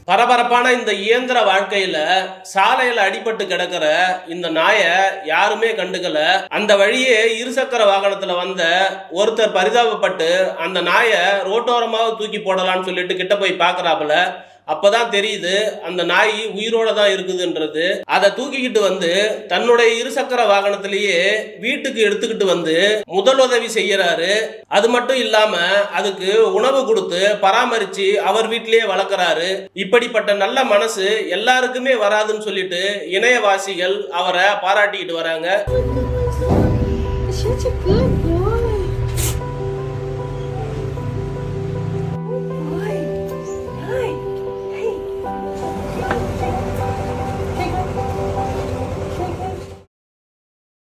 பரபரப்பான இந்த இயந்திர வாழ்க்கையில சாலையில அடிபட்டு கிடக்கிற இந்த நாயை யாருமே கண்டுக்கல. அந்த வழியே இருசக்கர வாகனத்துல வந்த ஒருத்தர் பரிதாபப்பட்டு அந்த நாயை ரோட்டோரமாக தூக்கி போடலான்னு சொல்லிட்டு கிட்ட போய் பாக்குறாப்புல. அப்பதான் தெரியுது அந்த நாய் உயிரோட தான் இருக்குதுன்றது. அதை தூக்கிக்கிட்டு வந்து தன்னுடைய இருசக்கர வாகனத்திலேயே வீட்டுக்கு எடுத்துக்கிட்டு வந்து முதலுதவி செய்யறாரு. அது மட்டும் இல்லாம அதுக்கு உணவு கொடுத்து பராமரிச்சு அவர் வீட்டிலேயே வளர்க்கறாரு. இப்படிப்பட்ட நல்ல மனசு எல்லாருக்குமே வராதுன்னு சொல்லிட்டு இணையவாசிகள் அவரை பாராட்டிக்கிட்டு வராங்க. Such a good boy.